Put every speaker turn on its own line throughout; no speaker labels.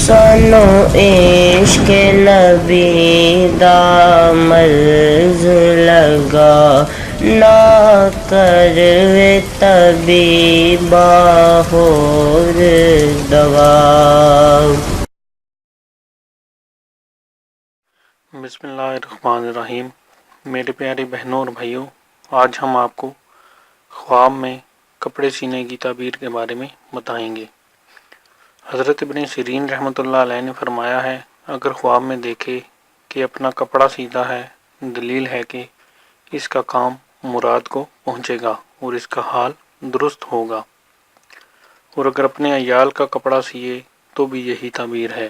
سانو عشق نبی دا مرض لگا، نہ کروے طبیبا ہور دوا۔
بسم اللہ الرحمن الرحیم۔ میرے پیارے بہنوں اور بھائیوں، آج ہم آپ کو خواب میں کپڑے سینے کی تعبیر کے بارے میں بتائیں گے۔ حضرت ابن سیرین رحمۃ اللہ علیہ نے فرمایا ہے، اگر خواب میں دیکھے کہ اپنا کپڑا سیدھا ہے، دلیل ہے کہ اس کا کام مراد کو پہنچے گا اور اس کا حال درست ہوگا، اور اگر اپنے عیال کا کپڑا سیے تو بھی یہی تعبیر ہے،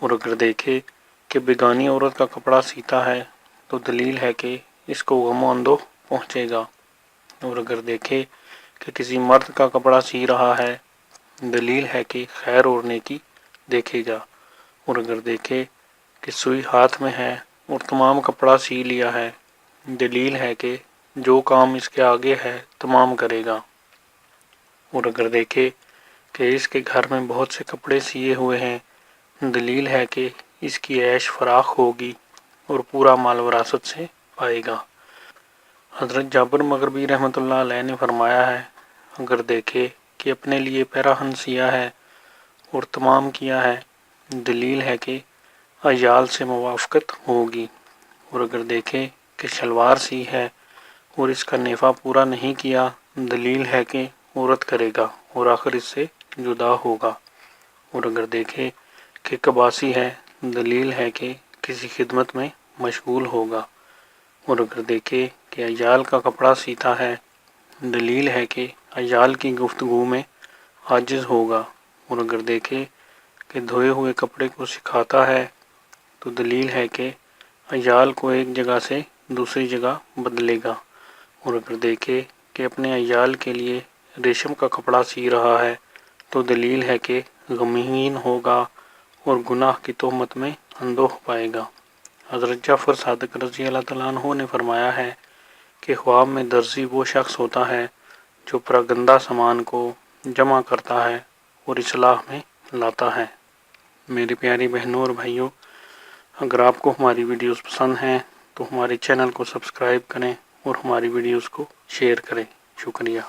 اور اگر دیکھے کہ بیگانی عورت کا کپڑا سیتا ہے تو دلیل ہے کہ اس کو غم و اندوہ پہنچے گا، اور اگر دیکھے کہ کسی مرد کا کپڑا سی رہا ہے، دلیل ہے کہ خیر اور نیکی دیکھے گا، اور اگر دیکھے کہ سوئی ہاتھ میں ہے اور تمام کپڑا سی لیا ہے، دلیل ہے کہ جو کام اس کے آگے ہے تمام کرے گا، اور اگر دیکھے کہ اس کے گھر میں بہت سے کپڑے سیے ہوئے ہیں، دلیل ہے کہ اس کی عیش فراخ ہوگی اور پورا مال وراثت سے پائے گا۔ حضرت جابر مغربی رحمۃ اللہ علیہ نے فرمایا ہے، اگر دیکھے کہ اپنے لیے پیراہن سیا ہے اور تمام کیا ہے، دلیل ہے کہ عیال سے موافقت ہوگی، اور اگر دیکھے کہ شلوار سی ہے اور اس کا نیفہ پورا نہیں کیا، دلیل ہے کہ عورت کرے گا اور آخر اس سے جدا ہوگا، اور اگر دیکھے کہ کباسی ہے، دلیل ہے کہ کسی خدمت میں مشغول ہوگا، اور اگر دیکھے کہ عیال کا کپڑا سیتا ہے، دلیل ہے کہ عیال کی گفتگو میں عاجز ہوگا، اور اگر دیکھے کہ دھوئے ہوئے کپڑے کو سکھاتا ہے تو دلیل ہے کہ عیال کو ایک جگہ سے دوسری جگہ بدلے گا، اور اگر دیکھے کہ اپنے عیال کے لیے ریشم کا کپڑا سی رہا ہے تو دلیل ہے کہ غمگین ہوگا اور گناہ کی تہمت میں اندوہ پائے گا۔ حضرت جعفر صادق رضی اللہ تعالیٰ عنہ نے فرمایا ہے کہ خواب میں درزی وہ شخص ہوتا ہے جو پراگندہ سامان کو جمع کرتا ہے اور اصلاح میں لاتا ہے۔ میری پیاری بہنوں اور بھائیوں، اگر آپ کو ہماری ویڈیوز پسند ہیں تو ہمارے چینل کو سبسکرائب کریں اور ہماری ویڈیوز کو شیئر کریں۔ شکریہ۔